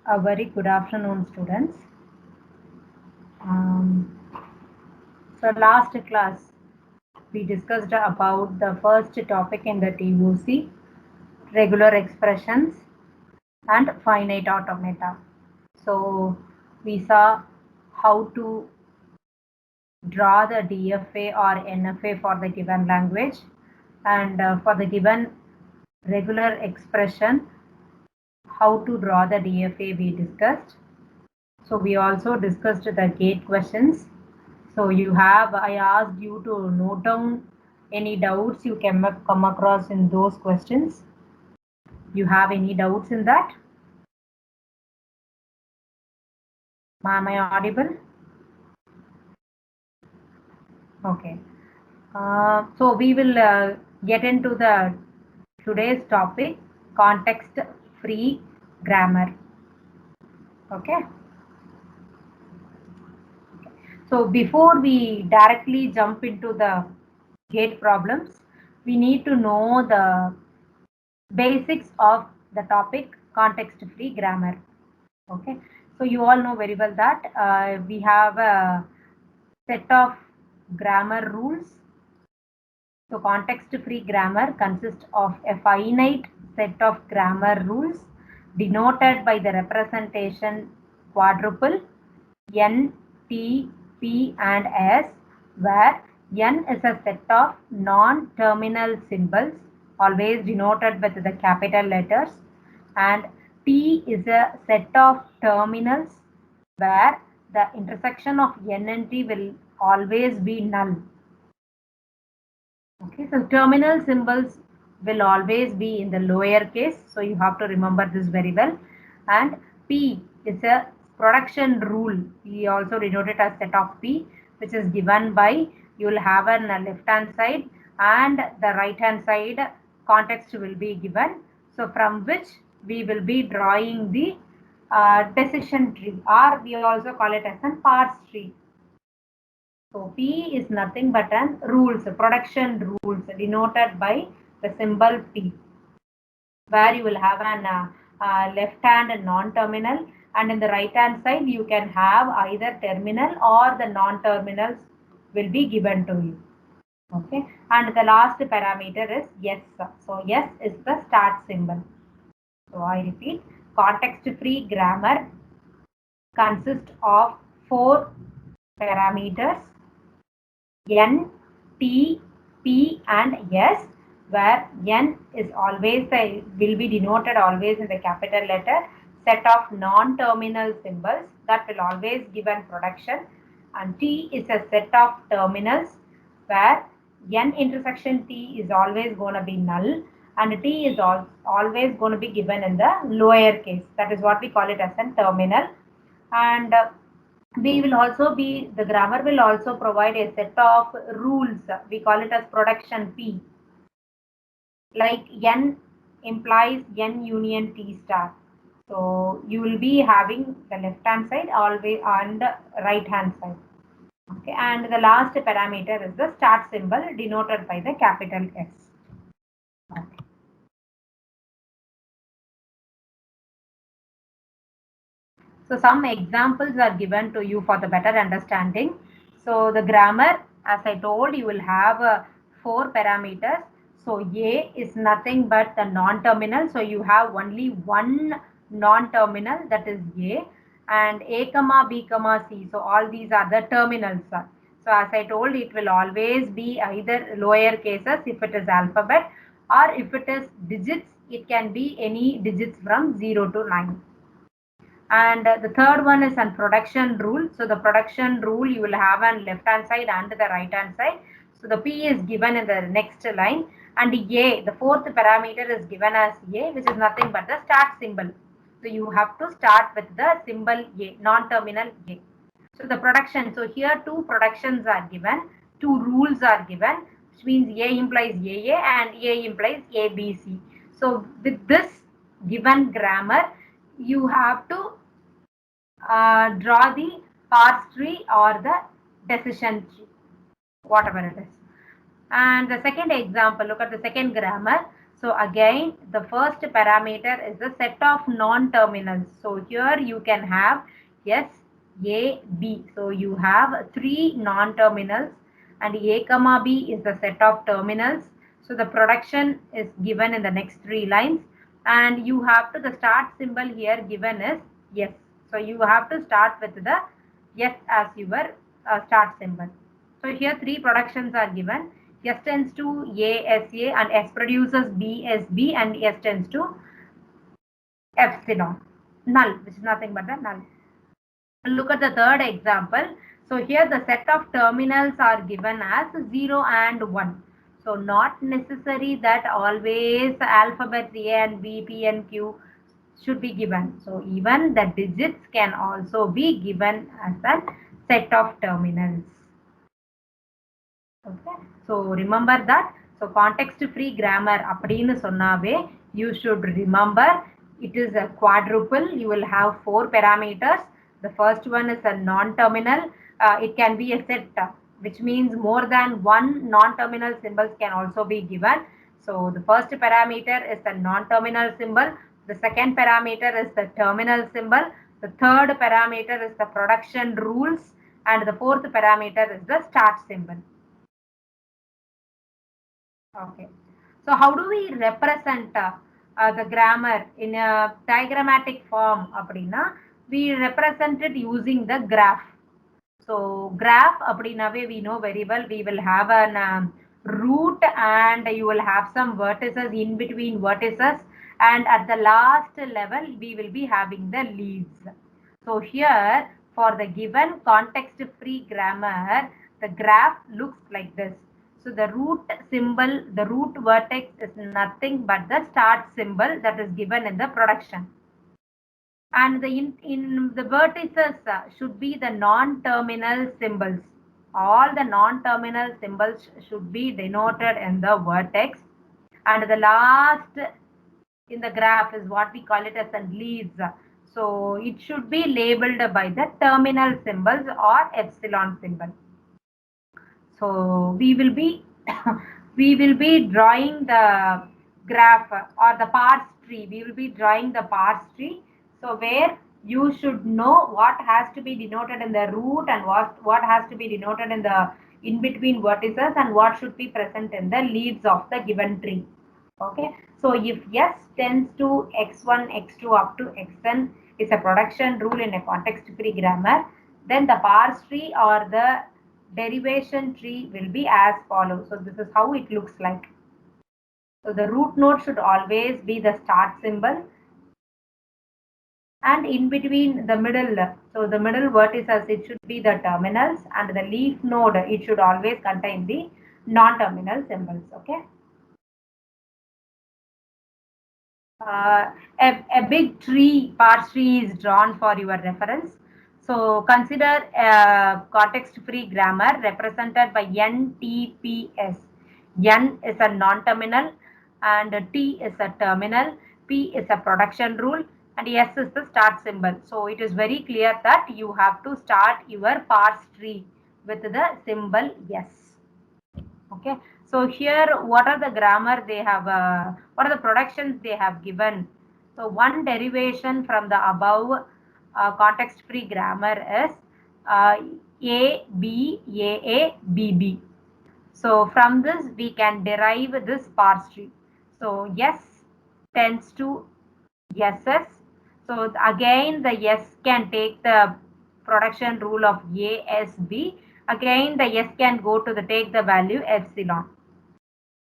A very good afternoon, students. So last class we discussed about the first topic in the TOC, regular expressions and finite automata. So we saw how to draw the DFA or NFA for the given language, and for the given regular expression, how to draw the DFA we discussed. So we also discussed the gate questions. So I asked you to note down any doubts you can come across in those questions. You have any doubts in that? Am I audible? Okay. So we will get into the today's topic, context-free grammar. Okay. So before we directly jump into the gate problems, we need to know the basics of the topic context-free grammar. Okay, so you all know very well that we have a set of grammar rules. So context-free grammar consists of a finite set of grammar rules denoted by the representation quadruple N, T, P and S, where N is a set of non-terminal symbols always denoted with the capital letters, and T is a set of terminals where the intersection of N and T will always be null. Okay, so terminal symbols will always be in the lower case, so you have to remember this very well. And P is a production rule. We also denote it as set of P, which is given by, you will have a left hand side and the right hand side context will be given. So from which we will be drawing the decision tree, or we also call it as a parse tree. So P is nothing but an rules, production rules denoted by the symbol P, where you will have an left hand and non-terminal, and in the right hand side you can have either terminal or the non-terminals will be given to you. Okay, and the last parameter is yes. So yes is the start symbol. So I repeat, context-free grammar consists of 4 parameters: N, T, P and S, where N is always will be denoted always in the capital letter, set of non-terminal symbols that will always given production, and T is a set of terminals where N intersection T is always going to be null, and T is always going to be given in the lower case. That is what we call it as a terminal. And we will also be, the grammar will also provide a set of rules. We call it as production P. Like N implies N union T star. So you will be having the left hand side always on the right hand side. Okay, and the last parameter is the start symbol denoted by the capital S. Okay. So some examples are given to you for the better understanding. So the grammar, as I told, you will have 4 parameters. So A is nothing but the non-terminal. So you have only one non-terminal, that is A, and A comma B comma C. So all these are the terminals. So as I told, it will always be either lower cases if it is alphabet, or if it is digits, it can be any digits from 0 to 9. And the third one is on production rule. So the production rule, you will have on left hand side and the right hand side. So the P is given in the next line, and A, the fourth parameter is given as A, which is nothing but the start symbol. So you have to start with the symbol A, non-terminal A. So the production, so here 2 productions are given, 2 rules are given, which means A implies AA and A implies ABC. So with this given grammar, you have to draw the parse tree or the decision tree, whatever it is. And the second example, look at the second grammar. So again, the first parameter is the set of non-terminals. So here you can have S, A, B. So you have three non-terminals and A comma B is the set of terminals. So the production is given in the next three lines and you have to, the start symbol here given is S. So you have to start with the S as your start symbol. So here three productions are given. S tends to A and S produces B and S tends to epsilon. Null, which is nothing but the null. Look at the third example. So here the set of terminals are given as 0 and 1. So not necessary that always alphabets A and B, P and Q should be given. So even the digits can also be given as a set of terminals. Okay. So remember that. So context free grammar அப்படின்னு சொன்னாவே you should remember it is a quadruple. You will have four parameters. The first one is a non-terminal. It can be a set which means more than one non-terminal symbols can also be given. So the first parameter is the non-terminal symbol. The second parameter is the terminal symbol. The third parameter is the production rules. And the fourth parameter is the start symbol. Okay. So how do we represent the grammar in a diagrammatic form? Appadina, we represent it using the graph. So graph appadinave we know very well. We will have an root and you will have some vertices in between vertices. And at the last level, we will be having the leaves. So here for the given context free grammar, the graph looks like this. So the root symbol, the root vertex is nothing but the start symbol that is given in the production. And in the vertices should be the non-terminal symbols. All the non-terminal symbols should be denoted in the vertex. And the last in the graph is what we call it as a leads. So it should be labeled by the terminal symbols or epsilon symbol. So we will be we will be drawing the graph or the parse tree. We will be drawing the parse tree. So where you should know what has to be denoted in the root and what has to be denoted in the in between vertices and what should be present in the leaves of the given tree. Okay. So if S tends to x1, x2 up to xn is a production rule in a context free grammar, then the parse tree or the derivation tree will be as follows. So this is how it looks like. So the root node should always be the start symbol. And in between the middle, so the middle vertices, it should be the terminals, and the leaf node, it should always contain the non-terminal symbols. Okay. A big tree, parse tree is drawn for your reference. So consider context-free grammar represented by NTPS. N is a non-terminal and T is a terminal, P is a production rule and S is the start symbol. So it is very clear that you have to start your parse tree with the symbol S. Okay. So here, what are the grammar they have, what are the productions they have given? So one derivation from the above context-free grammar is A, B, A, B, B. So from this, we can derive this parse tree. So S tends to SS. So again, the S can take the production rule of ASB. Again, the S can go to the take the value epsilon.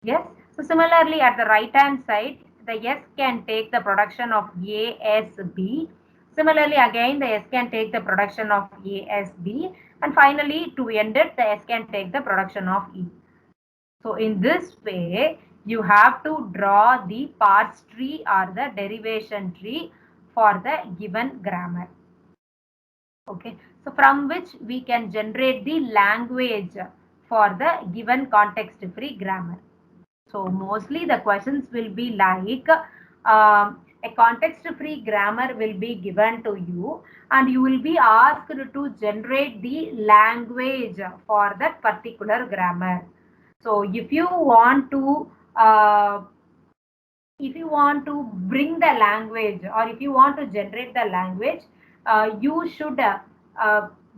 Yes. So similarly, at the right hand side, the S can take the production of ASB. Similarly, again, the S can take the production of ASB. And finally, to end it, the S can take the production of E. So in this way, you have to draw the parse tree or the derivation tree for the given grammar. Okay. So from which we can generate the language for the given context-free grammar. So mostly the questions will be like a context-free grammar will be given to you and you will be asked to generate the language for that particular grammar. So if you want to if you want to bring the language or if you want to generate the language, you should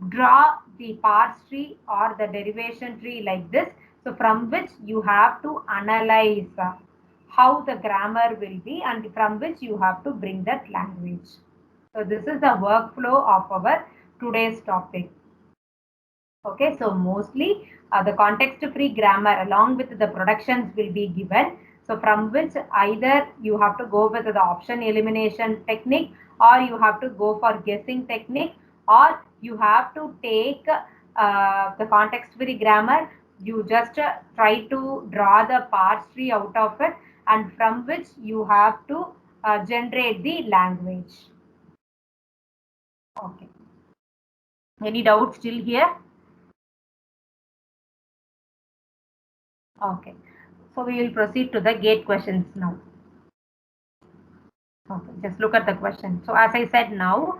draw the parse tree or the derivation tree like this. So from which you have to analyze how the grammar will be and from which you have to bring that language. So this is the workflow of our today's topic. Okay, so mostly the context-free grammar along with the productions will be given. So from which either you have to go with the option elimination technique or you have to go for guessing technique or you have to take the context-free grammar. You just try to draw the parse tree out of it and from which you have to generate the language. Okay. Any doubts still here? Okay. So we will proceed to the gate questions now. Okay, just look at the question. So as I said now,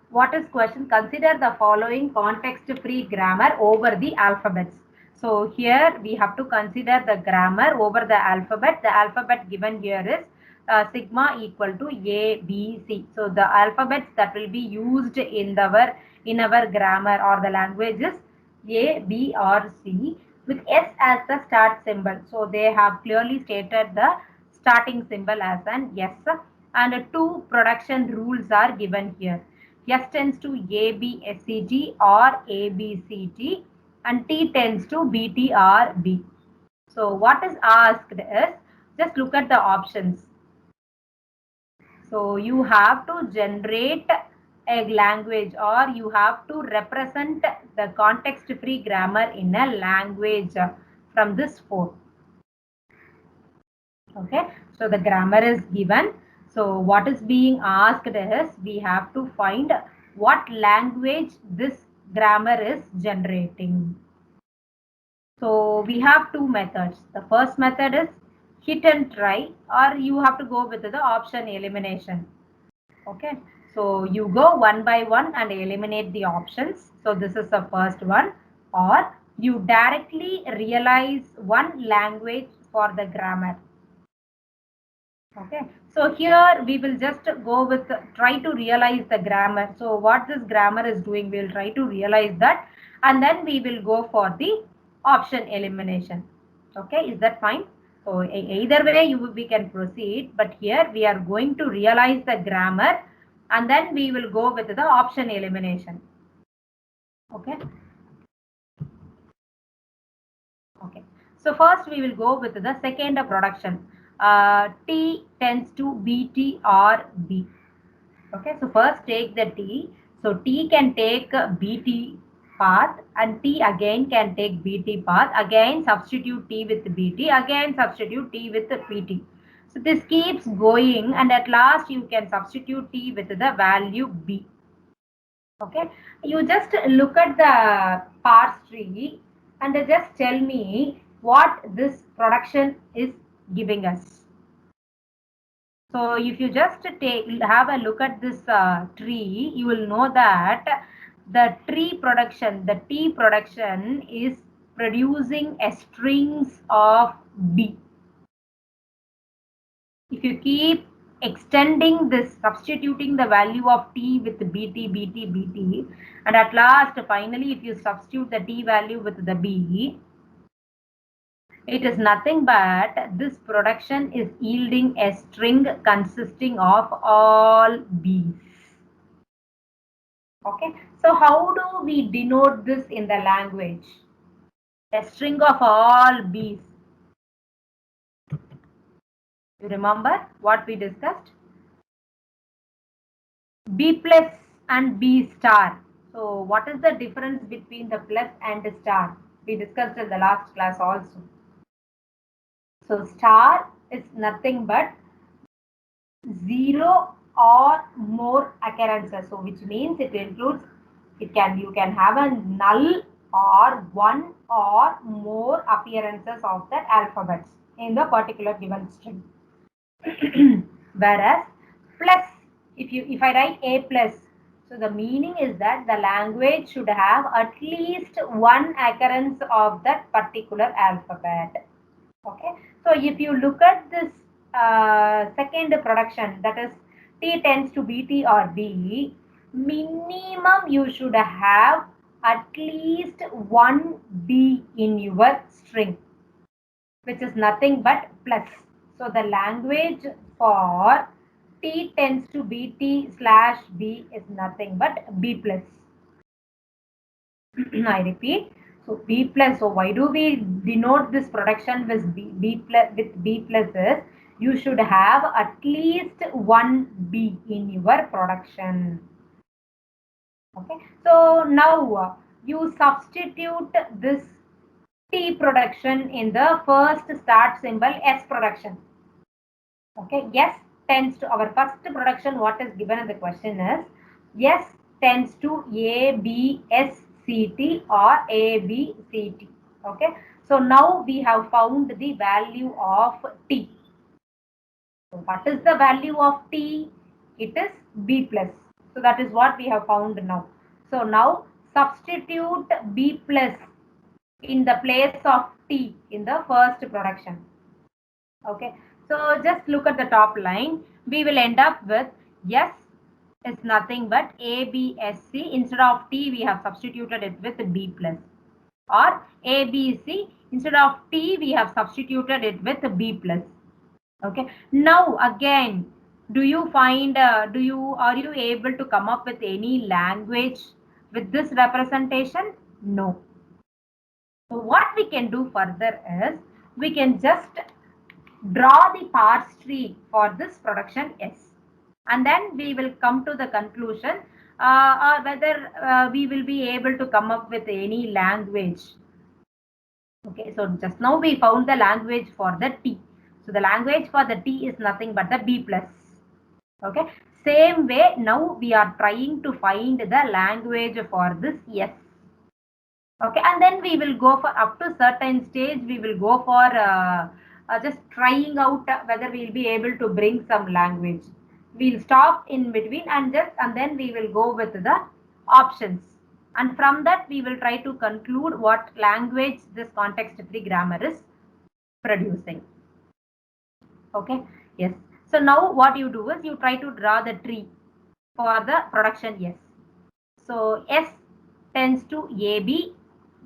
what is question? Consider the following context-free grammar over the alphabets. So here we have to consider the grammar over the alphabet. The alphabet given here is sigma equal to A, B, C. So the alphabets that will be used in our grammar or the languages A, B, or C with S as the start symbol. So they have clearly stated the starting symbol as an S, and two production rules are given here. S tends to ABSCT or ABCT and T tends to BT or B. So what is asked is, just look at the options. So you have to generate a language or you have to represent the context-free grammar in a language from this four. Okay, so the grammar is given. So what is being asked is we have to find what language this grammar is generating. So we have two methods. The first method is hit and try, or you have to go with the option elimination. Okay, so you go one by one and eliminate the options. So this is the first one, or you directly realize one language for the grammar. Okay, so here we will just go with try to realize the grammar. So what this grammar is doing, we will try to realize that and then we will go for the option elimination. Okay, is that fine? So either way we can proceed, but here we are going to realize the grammar and then we will go with the option elimination. Okay. Okay. So first we will go with the second production. T tends to BT or B. Okay, so first take the T. So T can take BT path and T again can take BT path. Again substitute T with BT. Again substitute T with PT. So this keeps going and at last you can substitute T with the value B. Okay, you just look at the parse tree and just tell me what this production is giving us. So if you just have a look at this tree, you will know that the T production is producing a strings of B. If you keep extending this, substituting the value of T with BT, BT, BT, and at last, finally, if you substitute the T value with the B, it is nothing but this production is yielding a string consisting of all B's. Okay, so how do we denote this in the language? A string of all B's. You remember what we discussed? B plus and B star. So what is the difference between the plus and the star? We discussed in the last class also. So star is nothing but 0 or more occurrences. So which means it includes, you can have a null or one or more appearances of that alphabets in the particular given string. Whereas plus, if I write A plus, so the meaning is that the language should have at least one occurrence of that particular alphabet. Okay, so if you look at this second production, that is T tends to BT or B, minimum you should have at least one B in your string, which is nothing but plus. So the language for T tends to BT/B is nothing but B plus. I repeat. So B plus. So why do we denote this production with B plus? With B plus is you should have at least one B in your production. Okay. So now you substitute this T production in the first start symbol S production. Okay. S tends to our first production. What is given in the question is S tends to A B S C T or A B C T. Okay. So now we have found the value of T. So what is the value of T? It is B plus. So that is what we have found now. So now substitute B plus in the place of T in the first production. Okay. So just look at the top line. We will end up with S is nothing but ABSC. Instead of T, we have substituted it with B plus. Or ABC, instead of T, we have substituted it with B plus. Okay. Now again, are you able to come up with any language with this representation? No. So what we can do further is we can just draw the parse tree for this production S, and then we will come to the conclusion or whether we will be able to come up with any language. Okay, so just now we found the language for the T. So the language for the T is nothing but the B plus. Okay, same way now we are trying to find the language for this S. Okay, and then we will go for up to certain stage, we will go for just trying out whether we will be able to bring some language. We'll stop in between and then we will go with the options. And from that we will try to conclude what language this context-free grammar is producing. Okay, yes. So now what you do is you try to draw the tree for the production S. So S tends to AB,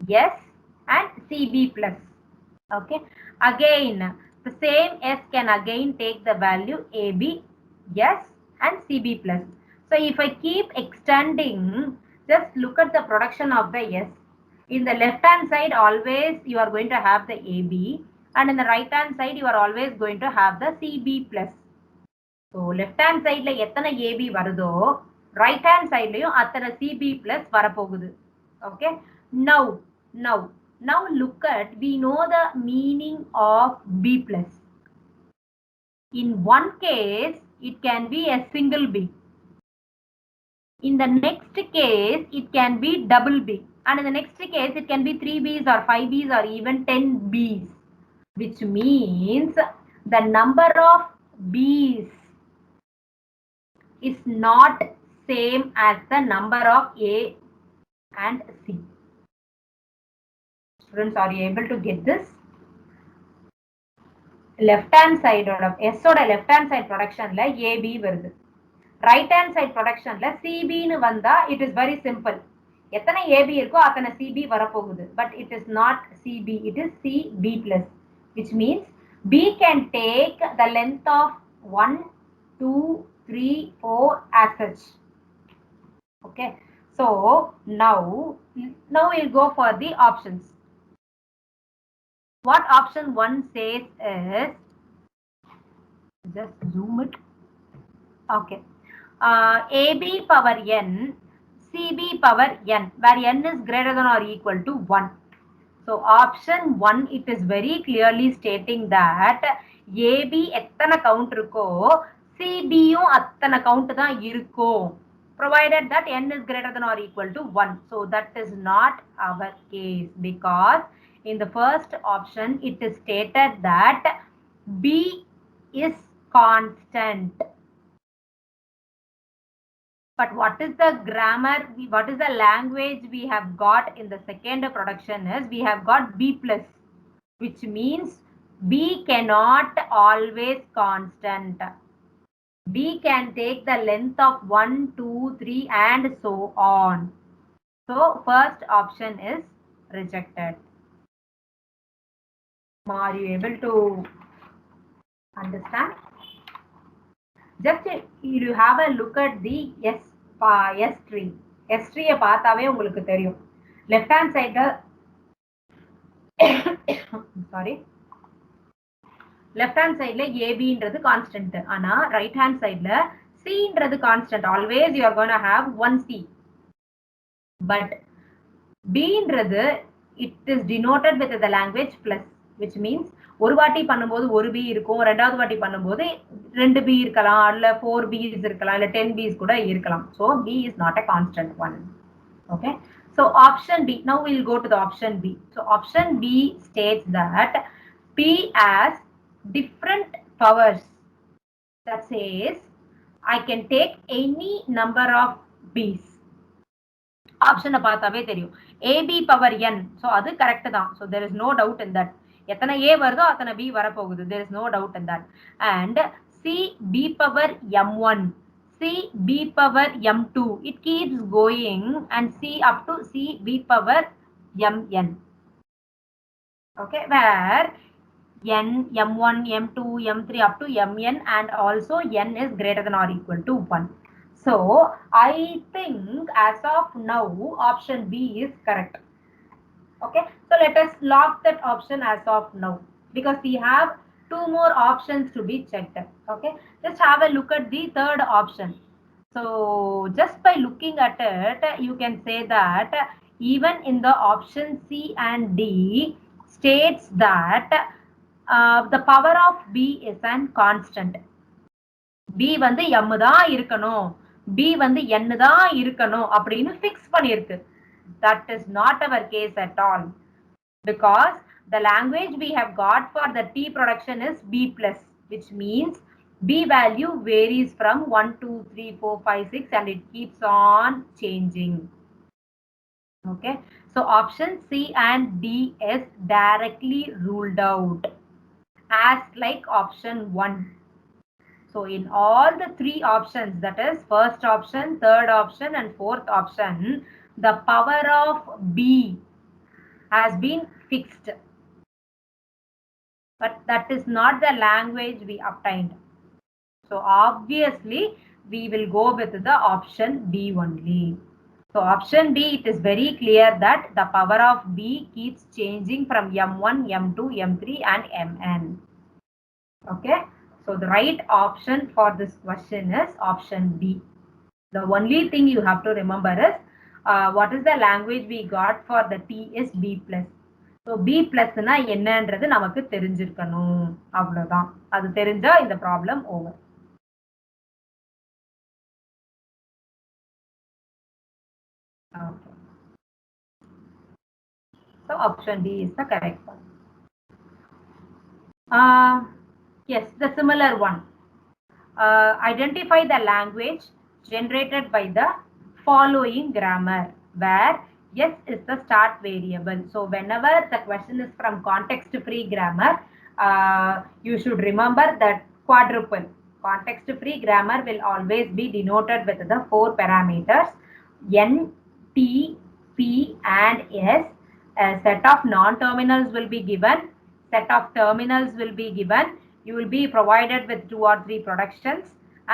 S and CB plus. Okay. Again, the same S can again take the value AB, S and CB plus. So if I keep extending, just look at the production of the S. In the left hand side, always you are going to have the AB, and in the right hand side, you are always going to have the CB plus. So left hand side la எத்தனை AB வருதோ right hand side லையும் அத்தனை CB plus வரப்போகுது. Okay. Now look at, we know the meaning of B plus. In one case, it can be a single B. In the next case, it can be double B. And in the next case, it can be 3 Bs or 5 Bs or even 10 Bs. Which means the number of Bs is not same as the number of A and C. Students, are you able to get this? Left hand side or S oda left hand side production la AB வருது. Right hand side production la CB னு வந்தா it is very simple. எத்தனை AB இருக்கோ அத்தனை CB வரப்போகுது. But it is not CB, it is CB plus, which means B can take the length of 1, 2, 3, 4 as such. Okay. So now we'll go for the options. What option 1 says is, just zoom it. Okay. AB power n, CB power n, where n is greater than or equal to 1. So option 1, it is very clearly stating that AB எத்தனை count இருக்கோ CB யும் அத்தனை count தான் இருக்கும், provided that n is greater than or equal to 1. So that is not our case, because in the first option it is stated that B is constant. But what is the grammar, what is the language we have got in the second production is we have got B plus, which means B cannot always constant. B can take the length of 1, 2, 3 and so on. So first option is rejected. Are you able to understand? Just you have a look at the S tree. S tree பார்த்தாவே உங்களுக்கு தெரியும். Left hand side sorry. Left hand side AB ன்றது constant. ஆனா right hand side C ன்றது constant. Always you are going to have one C. But B ன்றது it is denoted with the language plus, which means ஒரு வாட்டி பண்ணும்போது ஒரு B இருக்கும், ரெண்டாவது வாட்டி பண்ணும்போது 2 B இருக்கலாம், இல்ல 4 B's இருக்கலாம், இல்ல 10 B's கூட இருக்கலாம். So B is not a constant one. Okay. So option B. Now we'll go to the option B. So option B states that P has different powers. That says I can take any number of B's. ஆப்ஷனை பார்த்தாவே தெரியும். AB power n. So அது correct தான். So there is no doubt in that. எத்தனை A வருதோ அத்தனை B வரப்போகுது. There is no doubt in that. And C B power m1. C B power m2. It keeps going and C up to C B power mn. Okay, where n, m1, m2, m3 up to mn and also n is greater than or equal to 1. So I think as of now option B is correct. Okay, so let us lock that option as of now because we have two more options to be checked. Okay, just have a look at the third option. So just by looking at it, you can say that even in the option C and D states that the power of B is an constant. B வந்து m தான் இருக்கணும், B வந்து n தான் இருக்கணும் அப்படின்னு fix பண்ணிருக்கு. That is not our case at all because the language we have got for the T production is B plus, which means B value varies from 1, 2, 3, 4, 5, 6 and it keeps on changing. Okay, so option C and D is directly ruled out as like option 1. So in all the three options, that is first option, third option and fourth option, the power of B has been fixed. But that is not the language we obtained. So obviously we will go with the option B only. So option B, it is very clear that the power of B keeps changing from m1, m2, m3 and mn. Okay. So the right option for this question is option B. The only thing you have to remember is what is the language we got for the T is B plus. So B plus na என்னன்றது நமக்கு தெரிஞ்சிருக்கணும். அவ்வளவுதான். அது தெரிஞ்சா இந்த problem over. Okay. So option D is the correct one. Yes, the similar one. Identify the language generated by the following grammar where S is the start variable. So whenever the question is from context-free grammar, you should remember that quadruple. Context-free grammar will always be denoted with the 4 parameters N, T, P and S. A set of non-terminals will be given. Set of terminals will be given. You will be provided with 2 or 3 productions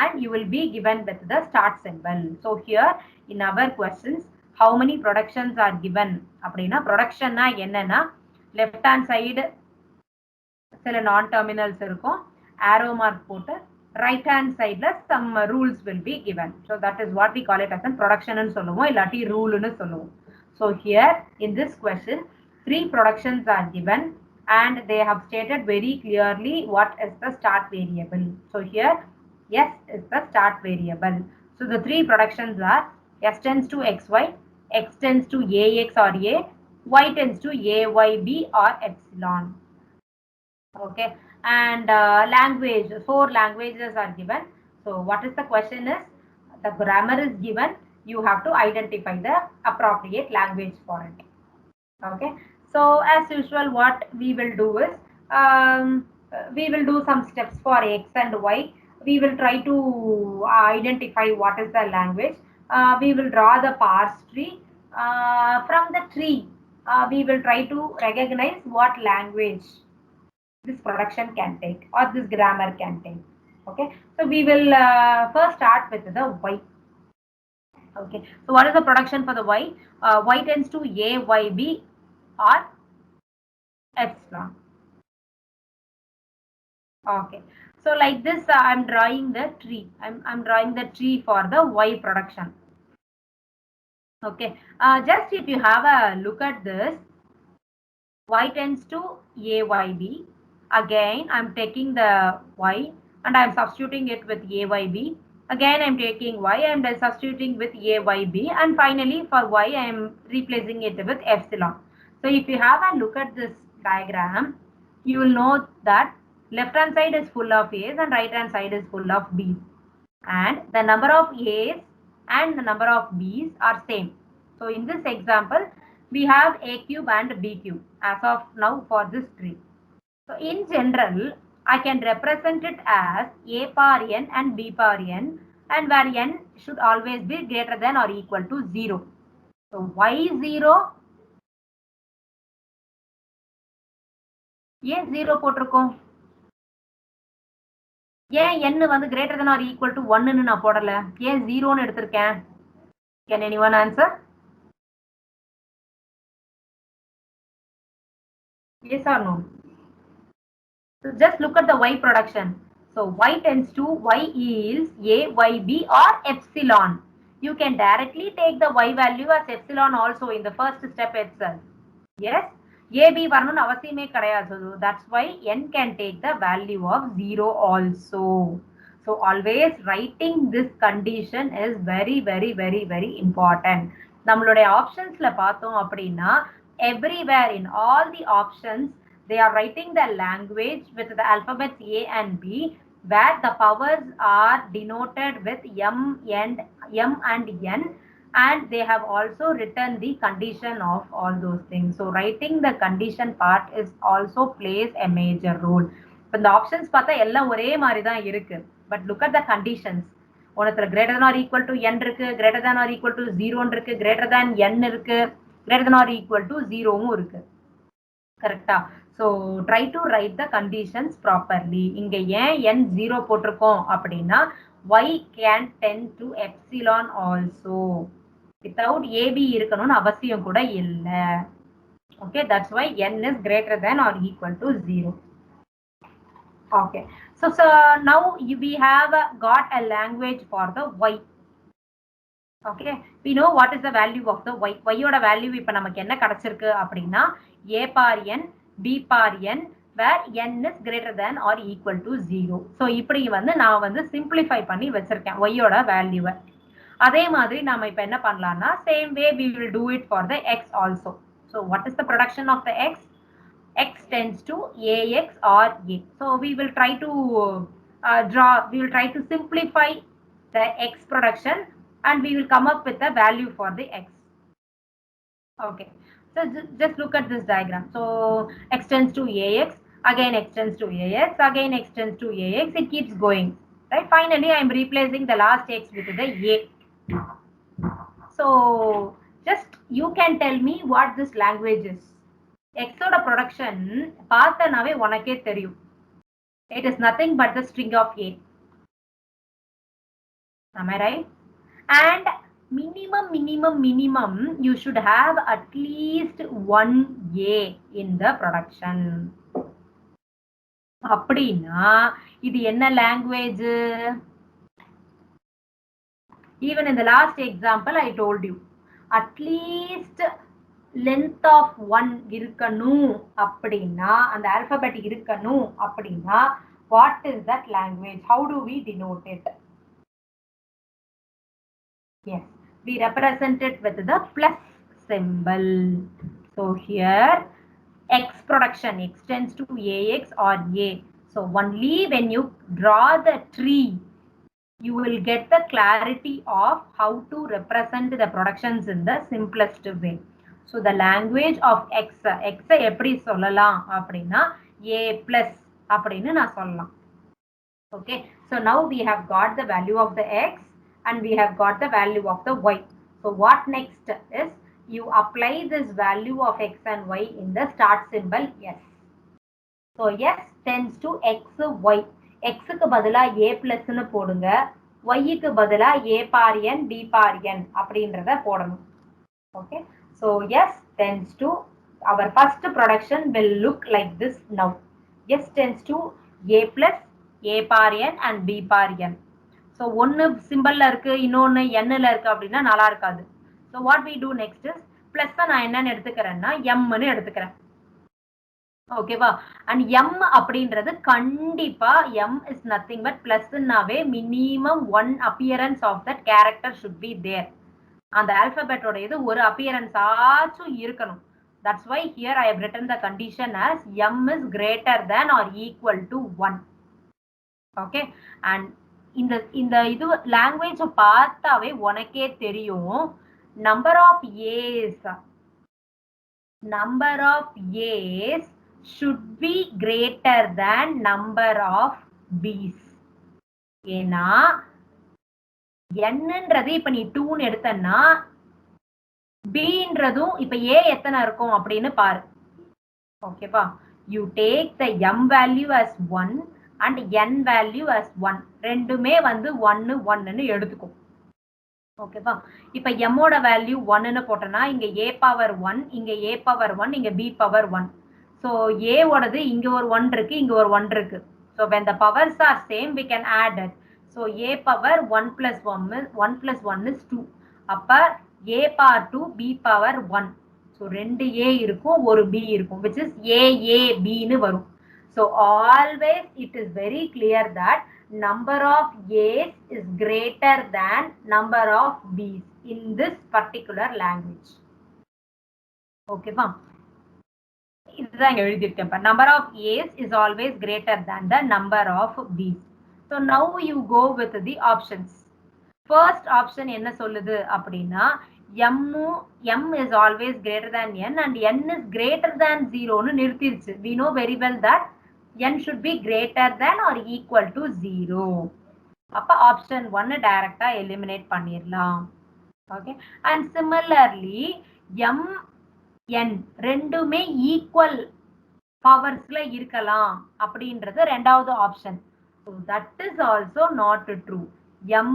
and you will be given with the start symbol. So here in our questions, how many productions are given? அப்படினா production na என்னன்னா left hand side சில non-terminals இருக்கும், arrow mark போட்டு right hand side some rules will be given. So that is what we call it as a production னு சொல்லுவோம், இல்லாட்டி rule னு சொல்லுவோம். So here in this question, 3 productions are given and they have stated very clearly what is the start variable. So here S is the start variable. So the 3 productions are S tends to XY, X tends to AX or A, Y tends to AYB or epsilon. Okay, and language, 4 languages are given. So what is the question is, the grammar is given, you have to identify the appropriate language for it. Okay, so as usual what we will do is we will do some steps for X and Y. We will try to identify what is the language. We will draw the parse tree. From the tree, we will try to recognize what language this production can take or this grammar can take. Okay, so we will first start with the Y. Okay, so what is the production for the Y? Y tends to A, Y, B or epsilon. Okay, so like this, I'm drawing the tree. I'm drawing the tree for the Y production. Okay, just if you have a look at this, Y tends to A, Y, B. Again, I'm taking the Y and I'm substituting it with A, Y, B. Again, I'm taking Y and I'm substituting with A, Y, B. And finally, for Y, I am replacing it with epsilon. So if you have a look at this diagram, you will know that left hand side is full of A's and right hand side is full of B's. And the number of A's and the number of B's are same. So in this example, we have A cube and B cube as of now for this tree. So in general, I can represent it as A power n and B power n, and where n should always be greater than or equal to 0. So y0, ஏன் 0 போட்டிருக்கோம்? ஏன் n வந்து greater than or equal to 1 ன்னு நான் போடல? ஏன் 0 ன்னு எடுத்திருக்கேன்? Can anyone answer? Yes or no? So just look at the Y production. So Y tends to Y yields A, Y, B or epsilon. You can directly take the Y value as epsilon also in the first step itself. Yes, A, B varnunu avasiyame kadayadu. So that's why n can take the value of 0 also. So always writing this condition is very, very, very, very important. நம்மளுடைய ஆப்ஷன்ஸ்ல பார்த்தோம் அப்படின்னா everywhere in all the options they are writing the language with the alphabets A and B, where the powers are denoted with M and N, and they have also written the condition of all those things. So writing the condition part is also plays a major role. But the options பார்த்தா எல்லாம் ஒரே மாதிரி தான் இருக்கு. But look at the conditions. ஒன்னத்துல greater than or equal to n இருக்கு, greater than or equal to 0 இருக்கு, greater than n இருக்கு, greater than or equal to 0 இருக்கு. கரெக்டா? So try to write the conditions properly. இங்க ஏன் n 0 போட்டிருக்கோம் அப்படின்னா y can tend to epsilon also. Without AB இருக்கணும்னு அவசியம் கூட இல்ல. Okay, that's why n is greater than or equal to 0. Okay, so now we have got a language for the y. Okay, we know what is the value of the y. Y ஓட value இப்ப நமக்கு என்ன கிடைச்சிருக்கு அப்படின்னா a power n, b power n, where n is greater than or equal to 0. So இப்படி வந்து நான் வந்து simplify பண்ணி வச்சிருக்கேன் y ஓட value. அதே மாதிரி நாம இப்ப என்ன பண்ணலாம்னா same way we will do it for the x also. So what is the production of the x? X tends to ax or a. So we will try to we will try to simplify the x production and we will come up with the value for the x. Okay, so just look at this diagram. So x tends to ax, again x tends to ax, again x tends to ax, it keeps going, right? Finally I am replacing the last x with the a. So just you can tell me what this language is. X oda production பார்த்தனாவே உனக்கே தெரியும். It is nothing but the string of a. Am I right? And minimum you should have at least one a in the production. அப்படின்னா இது என்ன language? Even in the last example I told you, at least length of 1 இருக்கணும் அப்படின்னா, அந்த alphabet இருக்கணும் அப்படின்னா, what is that language? How do we denote it? Yes, we represent it with the plus symbol. So here x production, x tends to ax or a. So only when you draw the tree, you will get the clarity of how to represent the productions in the simplest way. So the language of x, எப்படி சொல்லலாம் அப்படின்னா a plus அப்படின்னு நான் சொல்லலாம். Okay, so now we have got the value of the x and we have got the value of the y. So what next is you apply this value of x and y in the start symbol s. So s tends to x y. x க்கு பதிலா a plus னு போடுங்க, y க்கு பதிலா a power n b power n அப்படின்றத போடணும். Okay, so s tends to, our first production will look like this now. S tends to a plus a power n and b power n. So ஒன்னு சிம்பிள்ல இருக்கு, இன்னொன்னு n ல இருக்கு அப்படின்னா நல்லா இருக்காது. So what we do next is plus நான் என்னன்னு எடுத்துக்கிறேன்னா m ன்னு எடுத்துக்கிறேன். ஓகேவா? அண்ட் m அப்படின்றது கண்டிப்பா m is nothing but plus னாவே minimum one appearance of that character should be there. அந்த alphabet இது ஒரு appearance ஆச்சும் இருக்கணும். That's why here I have written the condition as m is greater than or equal to 1. Okay, and இந்த இது language பார்த்தாவே உனக்கே தெரியும், number of A's should be greater than number of B's. ஏன்னா என்னன்றது இப்ப நீ 2ன்னு எடுத்தன்னா Bன்றதும் இப்ப A எத்தனை இருக்கும் அப்படின்னு பாரு. ஓகேவா? You take the m value as 1 and n value as 1. ரெண்டுமே வந்து 1 1ன்னு எடுத்துக்கும். ஓகேவா? இப்ப m ஓட வேல்யூ 1ன்னு போட்டனா இங்க a பவர் 1, இங்க a பவர் 1, இங்க b பவர் 1. So a ஓடது இங்க ஒரு 1 இருக்கு, இங்க ஒரு 1 இருக்கு. So when the powers are same, we can add it. So a power 1 plus 1 is 2. அப்ப a power 2, b power 1. So 2 a இருக்கும், ஒரு b இருக்கும், which is a b ன்னு வரும். So always it is very clear that number of A's is greater than number of B's in this particular language. Okay, fine. Number of A's is always greater than the number of B's. So now you go with the options. First option என்ன சொல்லுது அப்படின்னா m is always greater than n and n is greater than 0 ன்னு நிறுத்திருச்சு. We know very well that n should be greater than or equal to 0. அப்ப option 1 டைரக்டா eliminate பண்ணிரலாம். Okay, and similarly m n ரெண்டுமே equal பவர்ஸ்ல இருக்கலாம் அப்படின்றது ரெண்டாவது option. So that is also not true.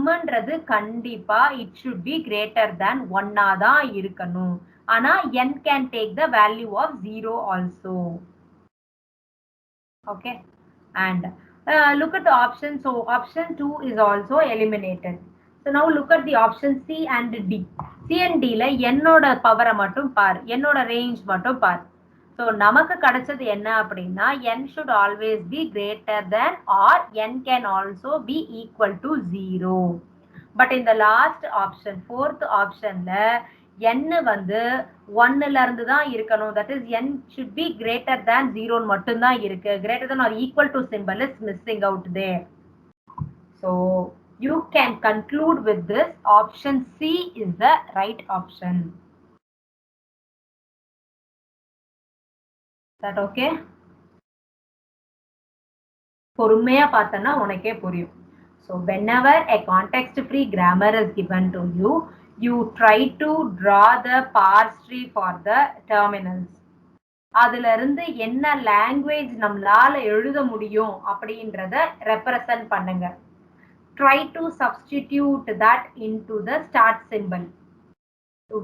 mன்றது கண்டிப்பா it should be greater than 1 தான் இருக்கணும். ஆனா n can take the value of 0 also. Okay, and look at the option. So option 2 is also eliminated. So now look at the option C and D. C and D ல என்னோட பவரை மட்டும் பார், என்னோட range மட்டும் பார். So நமக்கு கிடைச்சது என்ன அப்படின்னா n should always be greater than or n can also be equal to 0. But in the last option, fourth optionல n வந்து 1ல இருந்து தான் இருக்கணும். That is n should be greater than 0 மட்டும் தான் இருக்கு. Greater than or equal to symbol is missing out there. So you can conclude with this option C is the right option. Is that okay? பொறுமையா பார்த்தனா உனக்கே புரியும். So whenever a context free grammar is given to you, you try to draw the parse tree for the terminals. அதுல இருந்து என்ன language நம்மளால எழுத முடியும் அப்படின்றத ரெப்ரசன்ட் பண்ணுங்க. Try to substitute that into the start symbol,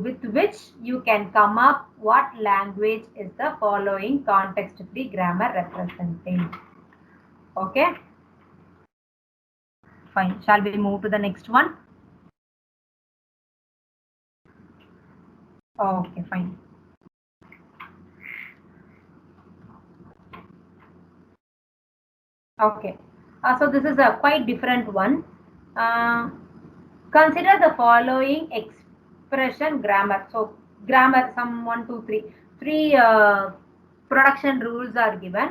with which you can come up what language is the following context free grammar representing. Okay, fine. Shall we move to the next one? Okay, fine. Okay, so this is a quite different one. Consider the following expression grammar. So grammar, some 1 2 3 three production rules are given.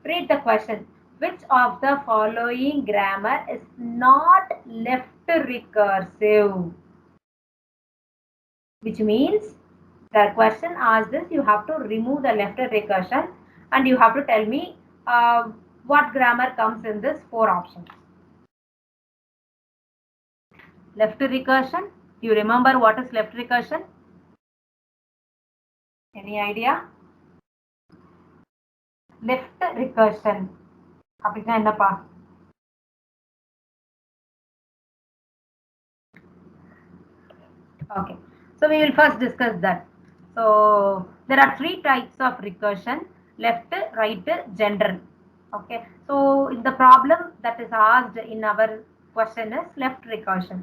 Read the question. Which of the following grammar is not left recursive? Which means the question asks this, you have to remove the left recursion and you have to tell me what grammar comes in this 4 options? Left recursion. You remember what is left recursion? Any idea? Left recursion. அப்படின்னா என்னப்பா? Okay, so we will first discuss that. So there are 3 types of recursion: left, right, general. Okay, so the problem that is asked in our question is left recursion.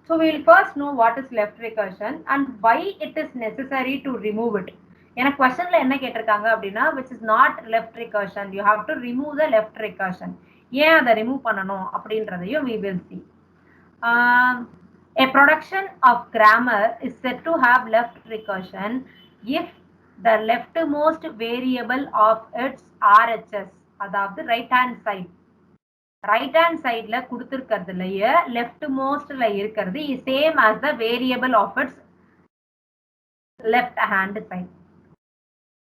So we will first know what is left recursion and why it is necessary to remove it. எனக்கு questionல என்ன கேட்டிருக்காங்க அப்படின்னா, which is not left recursion, you have to remove the left recursion. ஏன் அதை remove பண்ணணும் அப்படின்றதையும் we will see. A production of grammar is said to have left recursion if the leftmost variable of its RHS, அதாவது right hand side, right hand சைட்ல கொடுத்திருக்கிறதுலயே left மோஸ்ட்ல இருக்கிறது is same as the variable of its left hand side.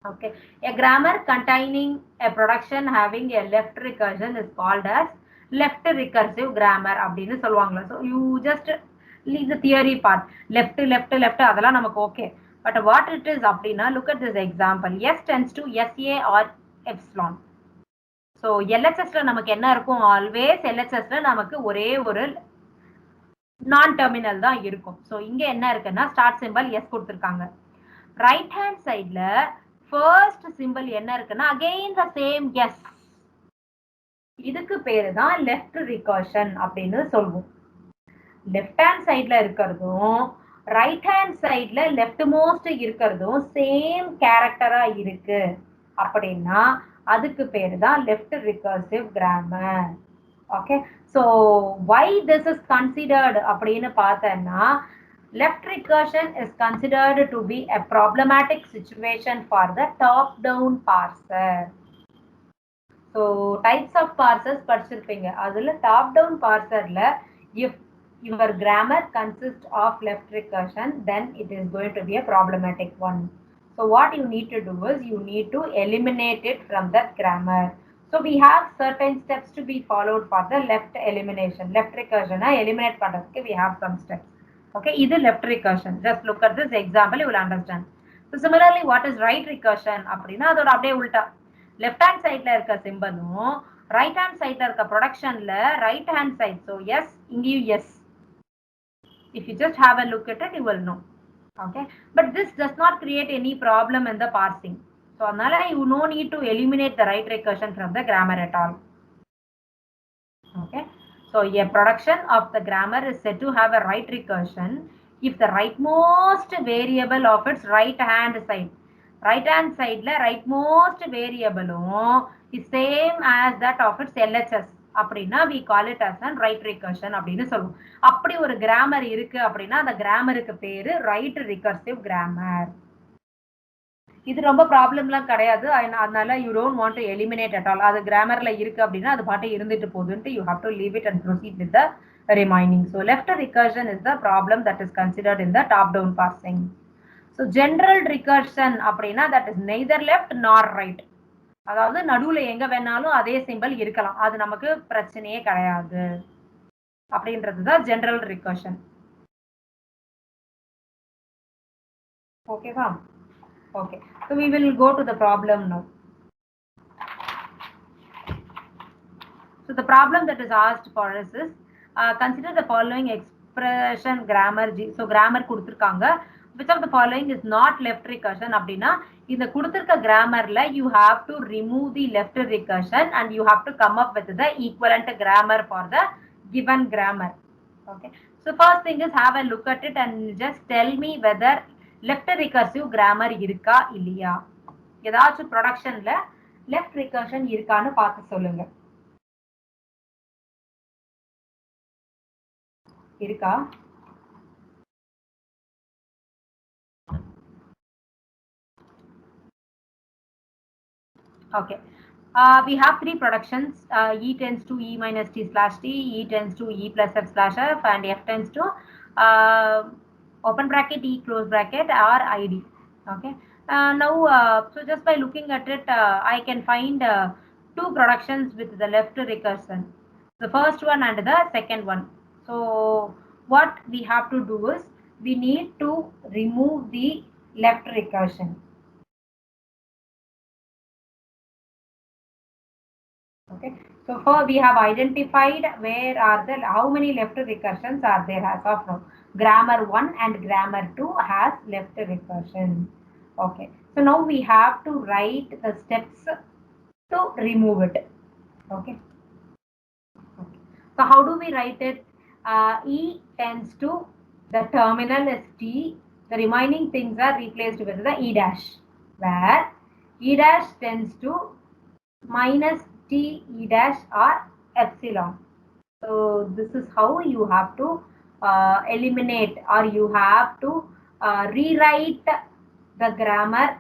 Okay, a grammar containing a production having a left recursion is called as left recursive grammar அப்படின்னு சொல்லுவாங்க. So you just leave the theory part. left அதெல்லாம் நமக்கு okay, but what it is அப்படின்னா, look at this example. S tends to SA or epsilon. So எல்ஹெச்எஸ்ல நமக்கு என்ன இருக்கும்? Always எல்ஹெச்எஸ்ல நமக்கு ஒரே ஒரு நான் டெர்மினல் தான் இருக்கும். ஸோ இங்க என்ன இருக்குன்னா, ஸ்டார்ட் சிம்பிள் எஸ் கொடுத்துருக்காங்க. ரைட் ஹேண்ட் சைட்ல ஃபர்ஸ்ட் சிம்பிள் என்ன இருக்குன்னா, அகெயின் த சேம் எஸ். இதுக்கு பேரு தான் லெஃப்ட் ரிகர்ஷன் அப்படின்னு சொல்லுவோம். லெஃப்ட் ஹேண்ட் சைட்ல இருக்கிறதும் ரைட் ஹேண்ட் சைட்ல லெஃப்ட் மோஸ்ட் இருக்கிறதும் சேம் கேரக்டரா இருக்கு அப்படின்னா அதுக்கு பேரு தான் left recursive grammar. Okay, so why this is considered அப்படின்னு பார்த்தேன்னா, left recursion is considered to be a problematic situation for the top down parser. So types of parsers படிச்சிருப்பீங்க. அதுல top down parserல if your grammar consists of left recursion, then it is going to be a problematic one. So what you need to do is you need to eliminate it from that grammar. So we have certain steps to be followed for the left elimination. Left recursion eliminate பண்றதுக்கு we have some steps. Okay, இது left recursion. Just look at this example, you will understand. So similarly, what is right recursion அப்படின்னா, அதோட அப்படியே உல்டா. Left hand சைட்ல இருக்க சிம்பலும் right hand சைட்ல இருக்க ப்ரொடக்ஷன்ல right hand side. So S, இங்கேயும் S. If you just have a look at it, you will know. Okay, but this does not create any problem in the parsing. So அதனால you no need to eliminate the right recursion from the grammar at all. Okay, so a production of the grammar is said to have a right recursion if the rightmost variable of its right hand side ல rightmost variable is same as that of its LHS அப்படின்னா we call it as an right recursion அப்படின்னு சொல்லுவோம். அப்படி ஒரு grammar இருக்கு அப்படின்னா அந்த கிராமருக்கு பேரு ரைட் ரிகர்சிவ் கிராமர். இது ரொம்ப ப்ராப்ளம்லாம் கிடையாது. அதனால you don't want to eliminate at all. அது கிராமர்ல இருக்கு அப்படின்னா அது பாட்டு இருந்துட்டு போகுதுன்ட்டு you have to leave it and proceed with the remaining. So left recursion is the problem that is considered in the top down parsing. So general recursion அப்படின்னா that is neither left nor right. அதாவது நடுவுல எங்க வேணாலும் அதே simple இருக்கலாம், அது நமக்கு பிரச்சனையே கிடையாது அப்படின்றதுதான் ஜெனரல் ரிகர்ஷன். ஓகேவா? Okay, so we will go to the problem now. So the problem that is asked for us is consider the following expression grammar. So grammar கொடுத்திருக்காங்க. Which of the following is not left recursion அப்படின்னா, இந்த கொடுத்திருக்க கிராமர்ல you have to remove the left recursion and you have to come up with the equivalent grammar for the given grammar. Okay, so first thing is have a look at it and just tell me whether left recursive grammar இருக்கா இல்லையா. ஏதாச்சும் ப்ரொடக்ஷன்ல left recursion இருக்கான்னு பார்த்து சொல்லுங்க. இருக்கா? Okay, we have 3 productions. E tends to E minus T slash T, E tends to E plus F slash F, and F tends to open bracket E close bracket or ID. Okay, So just by looking at it, I can find two productions with the left recursion. The first one and the second one. So what we have to do is we need to remove the left recursion. Okay. So for we have identified where are the how many left recursions are there as of now. Grammar 1 and grammar 2 has left recursion. Okay. So now we have to write the steps to remove it. Okay. So how do we write it? E tends to the terminal is T. The remaining things are replaced with the E dash, where E dash tends to minus T E dash or epsilon. So this is how you have to eliminate, or you have to rewrite the grammar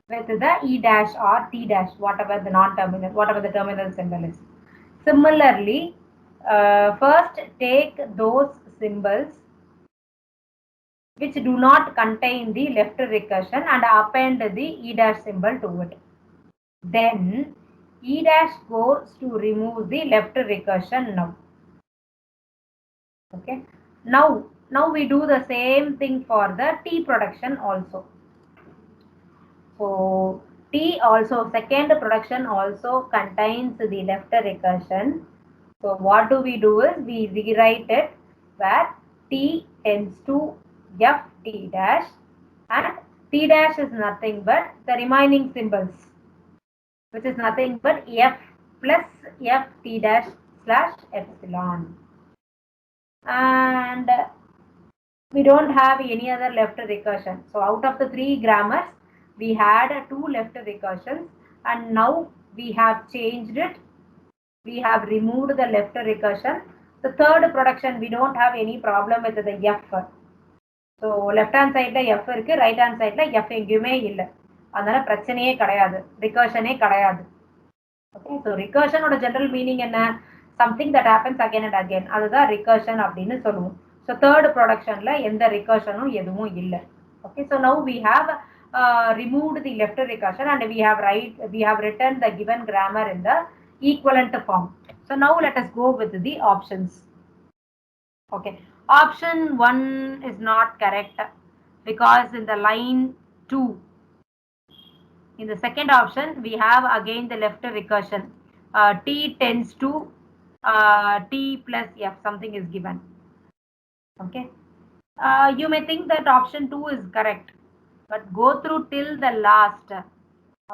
with the E dash or T dash, whatever the non-terminal, whatever the terminal symbol is. Similarly, first take those symbols which do not contain the left recursion and append the E dash symbol to it. Then E dash goes to remove the left recursion now. Okay. Now we do the same thing for the T production also. So T also, second production also contains the left recursion. So what do? Is we rewrite it where T tends to F T dash, and T dash is nothing but the remaining symbols, which is nothing but F plus F T dash slash epsilon. And we don't have any other left recursion. So out of the three grammars, we had two left recursions, and now we have changed it. We have removed the left recursion. The third production, we don't have any problem with the F. So left hand side F இருக்கு, right hand side F எங்கேயுமே இல்லை. அதனால பிரச்சனையே கிடையாது, recursionே கிடையாது. Okay, so recursion ஓட general meaning என்ன? Something that happens again and again. அதுதான் recursion அப்படின்னு சொல்லுவோம். So third productionல எந்த recursionம் எதுவும் இல்லை. Okay, so now we have removed the left recursion and we have written the given grammar in the equivalent form. So now let us go with the options. Okay, option 1 is not correct because in the line 2, in the second option, we have again the left recursion. T tends to T plus F, something is given. Okay. You may think that option 2 is correct, but go through till the last.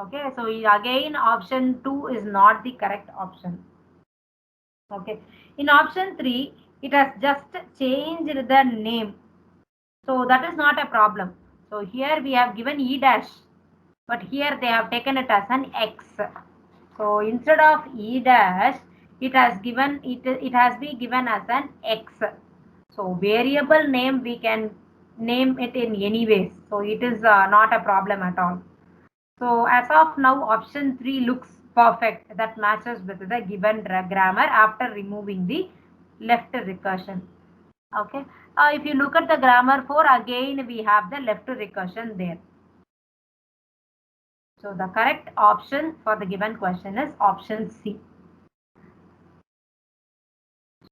Okay. So again, option 2 is not the correct option. Okay. In option 3, it has just changed the name. So that is not a problem. So here we have given E dash, but here they have taken it as an X. So instead of E dash, it has been given as an X. So variable name we can name it in any ways. So it is not a problem at all. So as of now, option 3 looks perfect. That matches with the given grammar after removing the left recursion. Okay. If you look at the grammar 4, again we have the left recursion there. So the correct option for the given question is option C.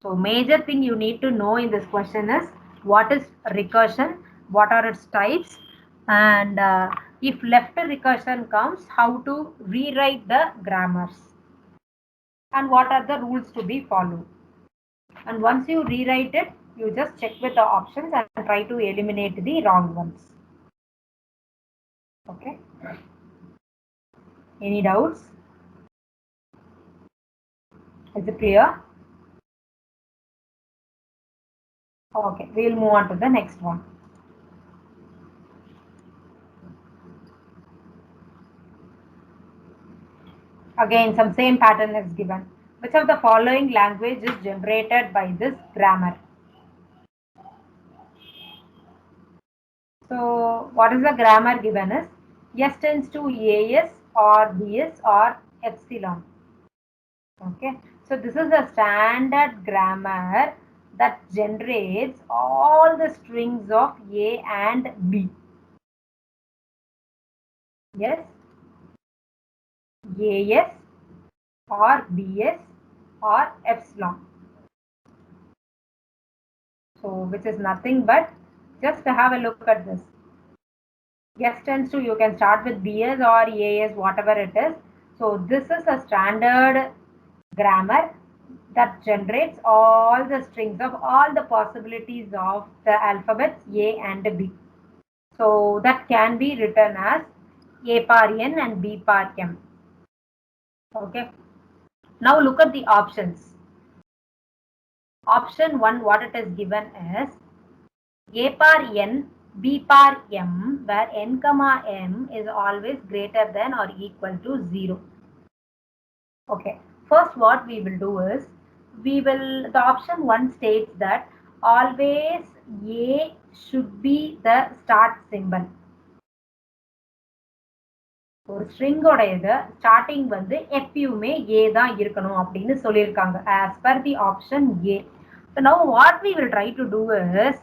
So major thing you need to know in this question is what is recursion, what are its types, and if left recursion comes, how to rewrite the grammars, and what are the rules to be followed. And once you rewrite it, you just check with the options and try to eliminate the wrong ones. Okay. Any doubts? Is it clear? Okay, we'll move on to the next one. Again, some same pattern is given. Which of the following language is generated by this grammar? So, what is the grammar given is S tends to AS or BS or epsilon. Okay, so this is a standard grammar that generates all the strings of A and B. Yes, AS or BS or epsilon. So which is nothing but, just to have a look at this. S tends to, you can start with BS or AS, whatever it is. So this is a standard grammar that generates all the strings of all the possibilities of the alphabets A and B. So that can be written as A par N and B par M. Okay. Now look at the options. Option 1, what it is given is A par N, B par M, where N comma M is always greater than or equal to 0. Okay, first what we will do is, the option 1 states that always A should be the start symbol. ஒரு string உடையது starting வந்து எப்பயுமே A தான் இருக்கணும் அப்படின்னு சொல்லியிருக்காங்க as per the option A. So now what we will try to do is,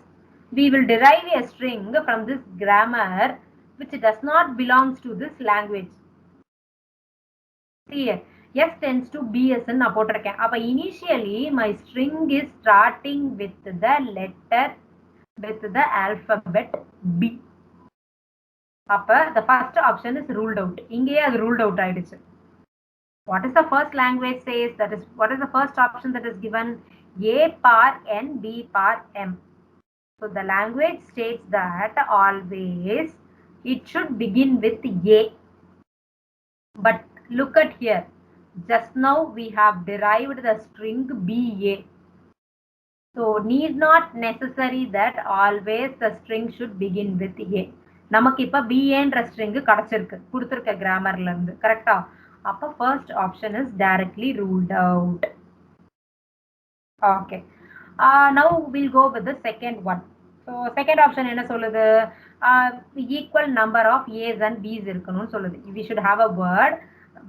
we will derive a string from this grammar which does not belongs to this language. Clear? S tends to BS நான் போட்டிருக்கேன். அப்ப initially my string is starting with the alphabet B. அப்ப the first option is ruled out. இங்கேயே அது ruled out ஆயிடுச்சு. What is the first language says? That is, what is the first option that is given? A par N, B par M. So the language states that always it should begin with A. But look at here. Just now we have derived the string BA. So need not necessary that always the string should begin with A. நமக்கு இப்ப BAன்ற string கிடைச்சிருக்கு கொடுத்திருக்க கிராமர்ல இருந்து, கரெக்ட்டா? அப்ப first option is directly ruled out. Okay. Now we'll go with the second one. So second option என்ன சொல்லுது? Equal number of A's and B's இருக்கணும்னு சொல்லுது. We should have a word.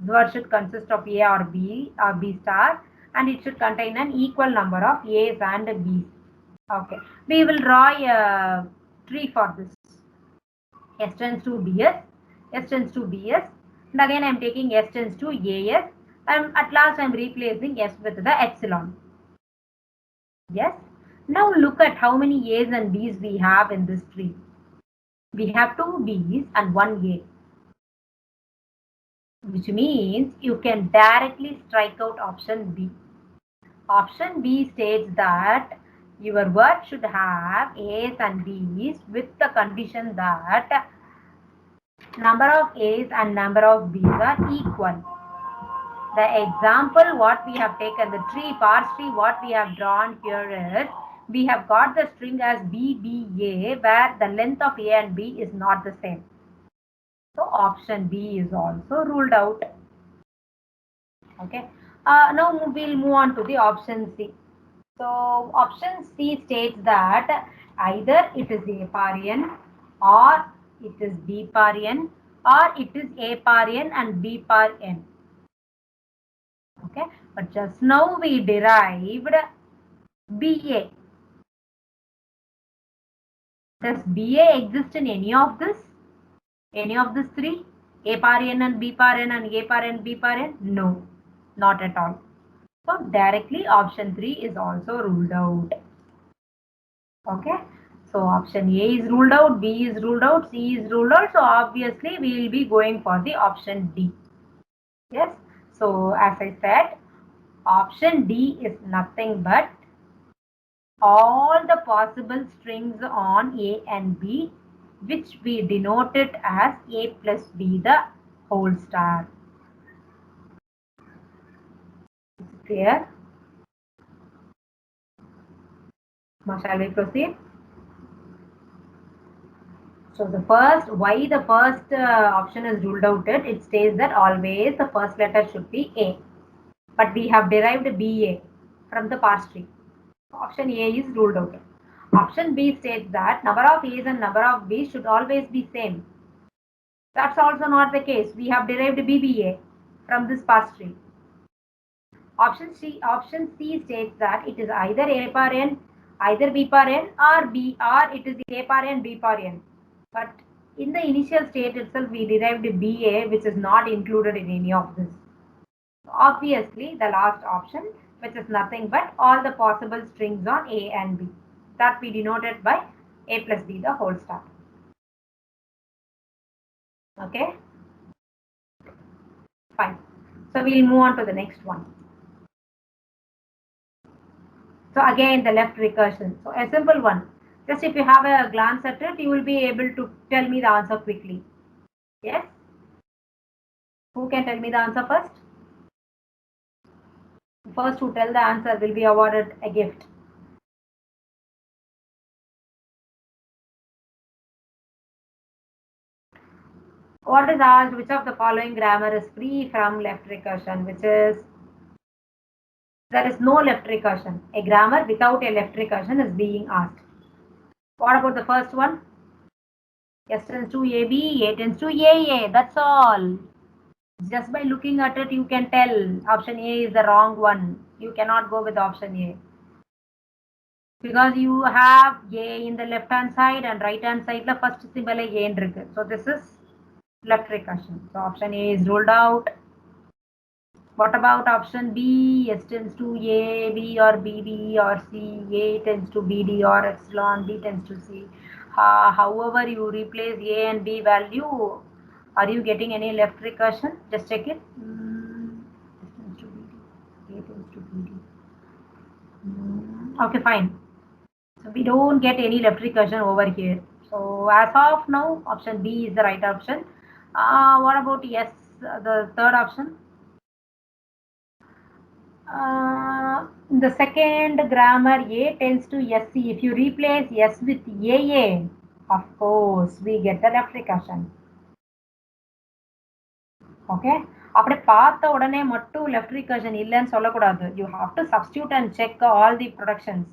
The word should consist of A or B or B star, and it should contain an equal number of A's and B's. Okay. We will draw a tree for this. S tends to BS, S tends to BS, and again I am taking S tends to AS, and at last I am replacing S with the epsilon. Yes. Now look at how many A's and B's we have in this tree. We have 2 B's and 1 A, which means you can directly strike out option B. Option B states that your word should have A's and B's with the condition that number of A's and number of B's are equal. The example what we have taken, the tree, parse tree, what we have drawn here is, we have got the string as BBA, where the length of A and B is not the same. So option B is also ruled out. Okay. Now we'll move on to the option C. So option C states that either it is A par N, or it is B par N, or it is A par N and B par N. Okay, but just now we derived BA. Does BA exist in any of this? Any of these three? A par N and B par N and A par N, B par N? No, not at all. So directly option 3 is also ruled out. Okay, so option A is ruled out, B is ruled out, C is ruled out. So obviously we will be going for the option D. Yes, so as I said, option D is nothing but all the possible strings on A and B, which we denote it as A plus B the whole star. Clear? Now shall we proceed? So why the first option is ruled out, it states that always the first letter should be A. But we have derived BA from the parse tree. Option A is ruled out. Option B states that number of A's and number of B's should always be same. That's also not the case. We have derived BBA from this parse tree. Option C states that it is either A par N, either B par N, or it is A par N, B par N. But in the initial state itself, we derived BA, which is not included in any of this. Obviously, the last option, which is nothing but all the possible strings on A and B, that we denoted by A plus B, the whole star. Okay, fine. So we'll move on to the next one. So again, the left recursion. So a simple one. Just if you have a glance at it, you will be able to tell me the answer quickly. Yes? Who can tell me the answer first? First who tell the answer will be awarded a gift. What is asked? Which of the following grammar is free from left recursion? Which is, there is no left recursion. A grammar without a left recursion is being asked. What about the first one? S tends to AB, A tends to AA. That's all. Just by looking at it, you can tell option A is the wrong one. You cannot go with option A. Because you have A in the left hand side and right hand side, the first symbol is A. So this is left recursion. So option A is ruled out. What about option B? S tends to A, B or BD or C. A tends to BD or epsilon. B tends to C. However, you replace A and B value, are you getting any left recursion? Just check it. S tends to BD. A tends to BD. Okay, fine. So we don't get any left recursion over here. So as of now, option B is the right option. What about yes, the third option? The second grammar, A tends to SC. If you replace S with AA, of course, we get the left recursion. Okay. அப்படி பார்த்த உடனே மட்டும் left recursion இல்லைன்னு சொல்லக்கூடாது. You have to substitute and check all the productions.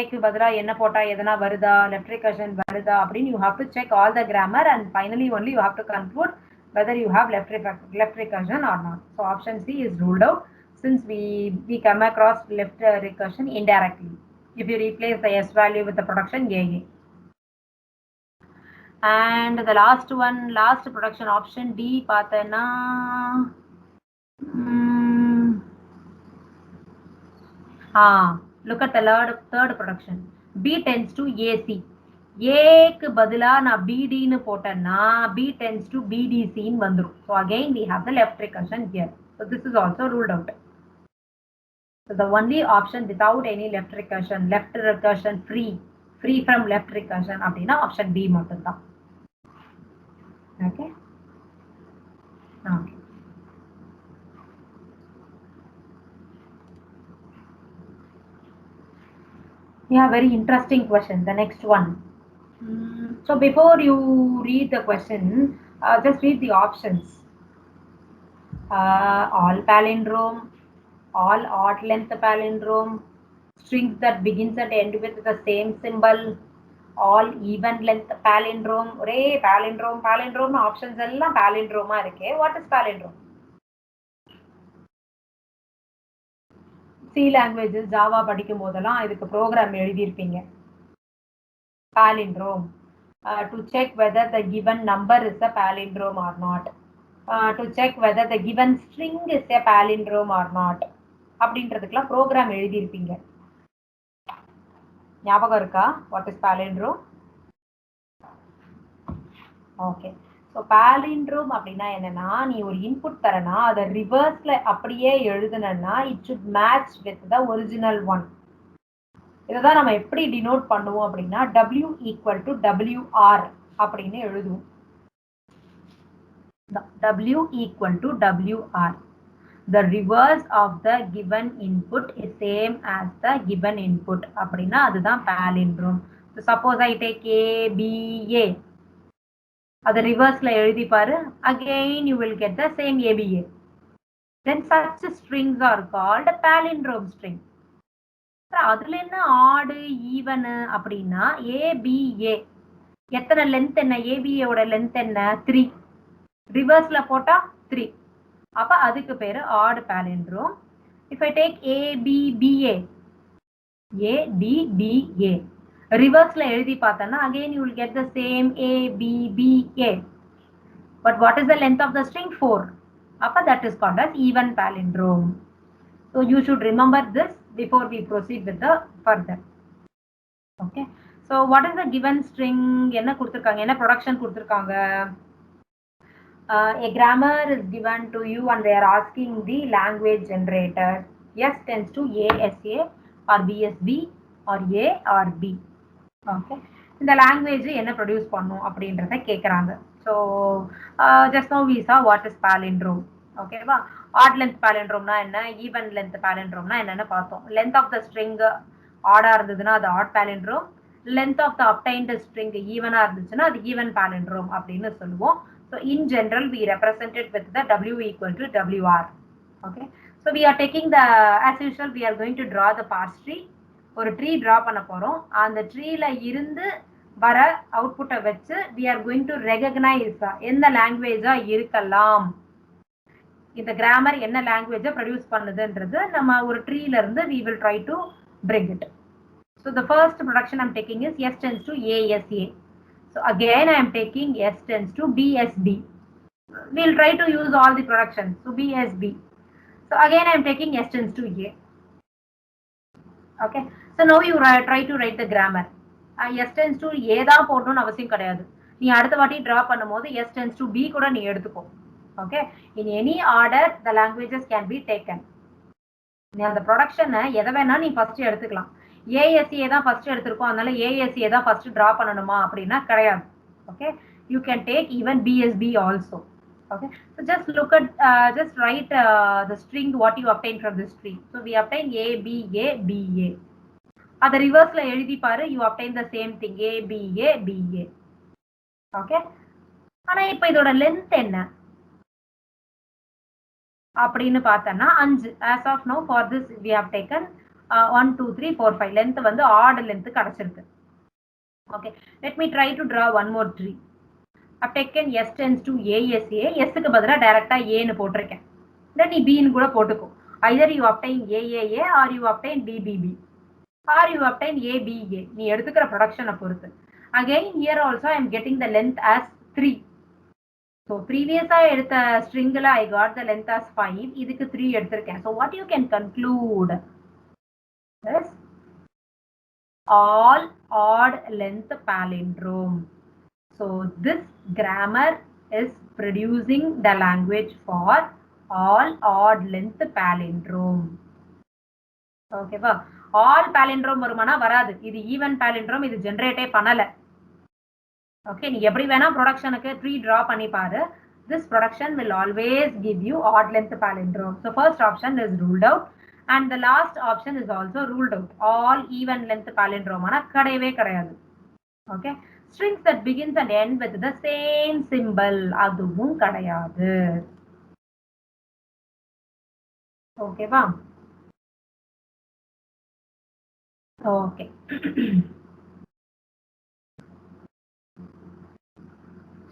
ஏக்கு பதிலா என்ன போட்டா எதனா வருதா, left recursion வருதா அப்படின்னு you have to check all the grammar and finally only you have to conclude whether you have left recursion or not. So option C is ruled out since we come across left recursion indirectly if you replace the S value with the production AA. And the last one, last production option D பார்த்தேன்னா look at the third production. B tends to AC. ஏக்கு பதிலா நான் BDன்னு போட்டேன்னா B tends to BDC ன்னு வந்துரும். So again we have the left recursion here. So this is also ruled out. So the only option without any left recursion free from left recursion அப்படின்னா option B மட்டும்தான். Okay. Okay. Yeah, very interesting question. The next one. So before you read the question, just read the options. All palindrome, all odd length palindrome, strings that begins and end with the same symbol, all even length palindrome. ஒரே palindrome options எல்லாம் palindrome இருக்கே. What is palindrome? C languages, Java படிக்கும் போதெல்லாம் இதுக்கு program எழுதியிருப்பீங்க. Palindrome. To check whether the given number is a palindrome or not. To check whether the given string is a palindrome or not. அப்படின்றதுக்குலாம் program எழுதியிருப்பீங்க. ஞாபகம் இருக்கா? What is palindrome? Okay. So palindrome அப்படின்னா என்னன்னா, நீ ஒரு input Tarana அதை ரிவர்ஸ்ல அப்படியே எழுதுனா it should match with the original one. இதைதான் நம்ம எப்படி டினோட் பண்ணுவோம் அப்படின்னா W equal to WR அப்படின்னு எழுதுவோம். W equal to WR. The reverse of the given input is same as the given input. அப்படின்னா அதுதான் palindrome. So suppose I take ABA. அது ரிவர்ஸ்ல எழுதி பாரு. Again you will get the same ABA. Then such strings are called palindrome string. அதுல என்ன ஆடு even அப்படின்னா ABA எத்தனை லென்த் என்ன, ABA லென்த் என்ன 3, ரிவர்ஸ்ல போட்டா 3, அப்ப அதுக்கு பேரு add palindrome. If I take ABBA, ABBA, Reverse la எழுதி பார்த்தனா again you will get the same A, B, B, A. But what is the length of the string? 4. Appa that is called as even palindrome. So you should remember this before we proceed with the further. Okay. So what is the given string? என்ன கொடுத்திருக்காங்க? என்ன production கொடுத்திருக்காங்க? A grammar is given to you and they are asking the language generator. S tends to ASA or BSB or A or B. Okay. இந்த language என்ன produce பண்ணும் அப்படின்றத கேக்குறாங்க. So just now we saw what is palindrome. Okay வா? Odd length palindrome na என்ன? Even length palindrome na என்னன்னு பார்த்தோம். Length of the string odd இருந்ததுன்னா அது odd palindrome. Length of the obtained string even இருந்துச்சுன்னா அது even palindrome அப்படின்னு சொல்லுவோம். So in general we represent it with the W equal to WR. Okay. So we are taking the, as usual we are going to draw the parse tree. ஒரு tree draw பண்ண போறோம். அந்த ட்ரீல இருந்து வர அவுட்புட்டை வச்சு we are going to recognize எந்த லாங்குவேஜா இருக்கலாம், இந்த கிராமர் என்ன லாங்குவேஜை ப்ரொடியூஸ் பண்ணுதுன்றது நம்ம ஒரு ட்ரீல இருந்து we will try to bring it. So the first production I'm taking is S tends to ASA. So again I am taking S tends to BSB. We'll try to use all the productions. So BSB. So again I am taking S tends to A. Okay. So now you try to write the grammar. S tends to A தான் போடணும்னு அவசியம் கிடையாது. நீ அடுத்த வாட்டி draw பண்ணும்போது S tends to B கூட நீ எடுத்துக்கோ. Okay. In any order the languages can be taken. நீ அந்த ப்ரொடக்ஷனை எதை வேணா நீ ஃபர்ஸ்ட் எடுத்துக்கலாம். ASA தான் ஃபர்ஸ்ட் எடுத்திருக்கோம், அதனால ASA தான் ஃபர்ஸ்ட் டிரா பண்ணணுமா அப்படின்னா கிடையாது. Okay. You can take even BSB also. Okay. So just look at, just write the string what you obtain from this tree. So we obtain A, B, A, B, A. அதை ரிவர்ஸ்ல எழுதி பாரு, you obtain the same thing, A, B, A, B, A. Okay. ஆனா இப்ப இதோட length என்ன அப்படின்னு பார்த்தனா 5. As of now for this we have taken 1, 2, 3, 4, 5. Length வந்து odd length கிடைச்சிருக்கு. Okay. Let me try to draw one more tree. I've taken S tends to ASA. S க்கு பதிலா டைரக்டா A ன்னு போட்டிருக்கேன். இல்ல நீ B ன்னு கூட போட்டுக்கோ. Either you obtain AAA or you obtain BBB or you obtain ABA. நீ எடுத்துக்கிற ப்ரொடக்ஷனை பொறுத்து. Again here also I am getting the length as 3. So previously எடுத்த stringல I got the length as 5. இதுக்கு 3 எடுத்திருக்கேன். So what you can conclude is all odd length palindrome. So this grammar is producing the language for all odd length palindrome. Okay வா? All palindrome வருமானா வராது. இது even palindrome, இது ஜெனரேட்டே பண்ணல. Okay, நீ எப்படி வேணா ப்ரொடக்ஷனுக்கு ட்ரீ டிரா பண்ணி பாரு. This production will always give you odd length palindrome. So first option is ruled out and the last option is also ruled out. All even length palindrome ஆனா கிடையவே கிடையாது. Okay. Strings that begins and end with the same symbol அதுவும் கிடையாது. Okay வா? Okay.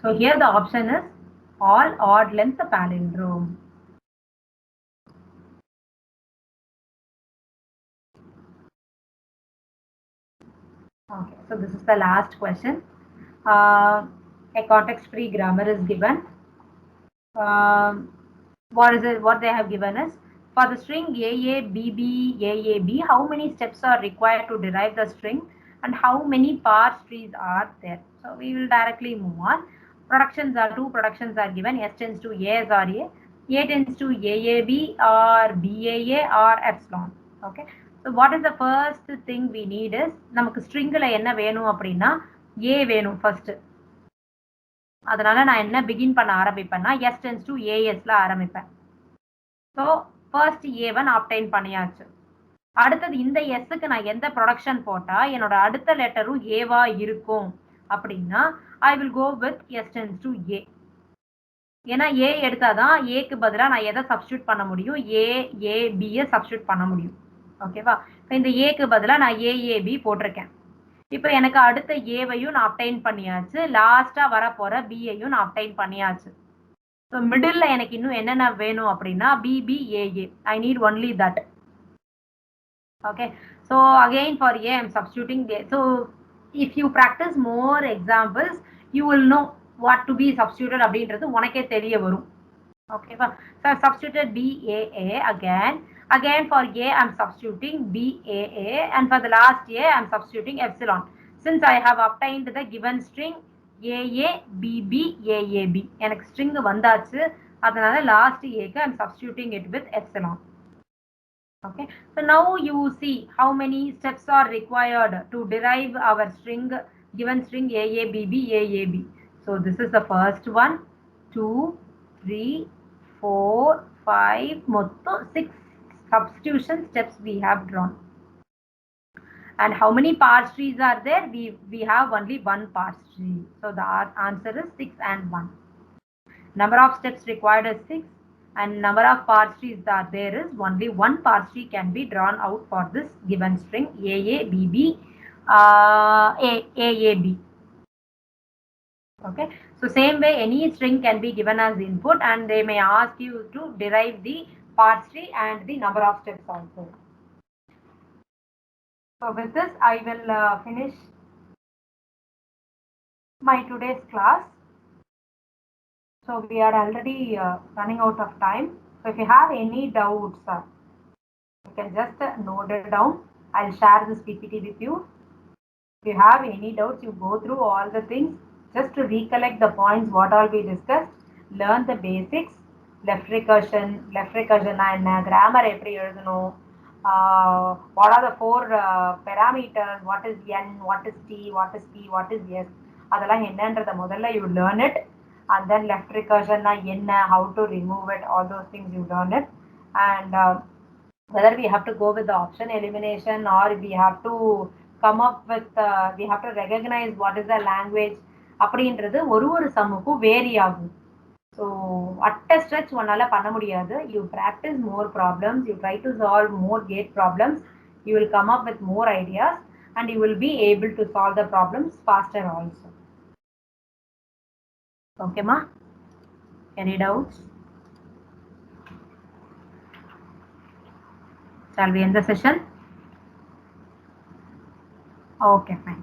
So here the option is all odd length palindrome. Okay, so this is the last question. A context-free grammar is given. What they have given is, for the string AA, BB, AAB, how many steps are required to derive the string and how many parse trees are there? So we will directly move on. Productions are, 2 productions are given. S tends to A as or A tends to AAB or BAA or epsilon. Okay. So what is the first thing we need is, நமக்கு stringல என்ன வேணும் அப்படின்னா A வேணும் first. அதனால நான் என்ன begin பண்ண ஆரம்பிப்பேன்னா S tends to ASல ஆரம்பிப்பேன். So first A1 obtain பண்ணியாச்சு. அடுத்தது இந்த Sக்கு நான் எந்த ப்ரொடக்ஷன் போட்டா என்னோட அடுத்த லெட்டரும் ஏவா இருக்கும் அப்படின்னா I will go with S tends to A. ஏன்னா A எடுத்தாதான் Aக்கு பதிலா நான் எதை சப்ஸ்டியூட் பண்ண முடியும், A Bயை சப்ஸ்டியூட் பண்ண முடியும். ஓகேவா? இந்த Aக்கு பதிலா நான் AAB போட்டிருக்கேன். இப்போ எனக்கு அடுத்த ஏவையும் நான் அப்டைன் பண்ணியாச்சு, லாஸ்டா வர போற பியையும் நான் அப்டைன் பண்ணியாச்சு. ஸோ மிடில் எனக்கு இன்னும் என்னென்ன வேணும் அப்படின்னா BBAA. I need only that. Okay. So again for A I'm substituting A. So if you practice more examples, you will know what to be substituted அப்படின்றது உனக்கே தெரிய வரும். Okay, so I substituted BAA again. Again for A, I'm substituting BAA, and for the last A, I'm substituting epsilon. Since I have obtained the given string AA, BB, AAB, எனக்கு string வந்தாச்சு, அதனால last A க்கு I'm substituting it with epsilon. Okay, so now you see how many steps are required to derive our string, given string AABB, AAB. So this is the first one, 2, 3, 4, 5, motto 6 substitution steps we have drawn. And how many parse trees are there? We have only one parse tree. So the answer is 6 and 1. Number of steps required is 6, and number of parse trees that there is only one parse tree can be drawn out for this given string AABB, AAB. Okay, so same way any string can be given as input, and they may ask you to derive the parse tree and the number of steps also. So with this I will finish my today's class. So we are already running out of time. So if you have any doubts, you can just note it down. I'll share this PPT with you. If you have any doubts, you go through all the things just to recollect the points what all we discussed. Learn the basics. Left recursion and grammar எப்படி எழுதணும், what are the 4 parameters, what is n, what is t, what is p, what is s, அதெல்லாம் என்னன்றத முதல்ல you learn it, and then left recursion na enna, how to remove it, all those things you learn it, and whether we have to go with the option elimination or we have to come up with we have to recognize what is the language அப்படின்றது ஒரு சம்முக்கும் vary ஆகும். So at a stretch உன்னால பண்ண முடியாது. You practice more problems, you try to solve more gate problems, you will come up with more ideas, and you will be able to solve the problems faster also. Okay ma, any doubts? Shall we end the session? Okay, fine.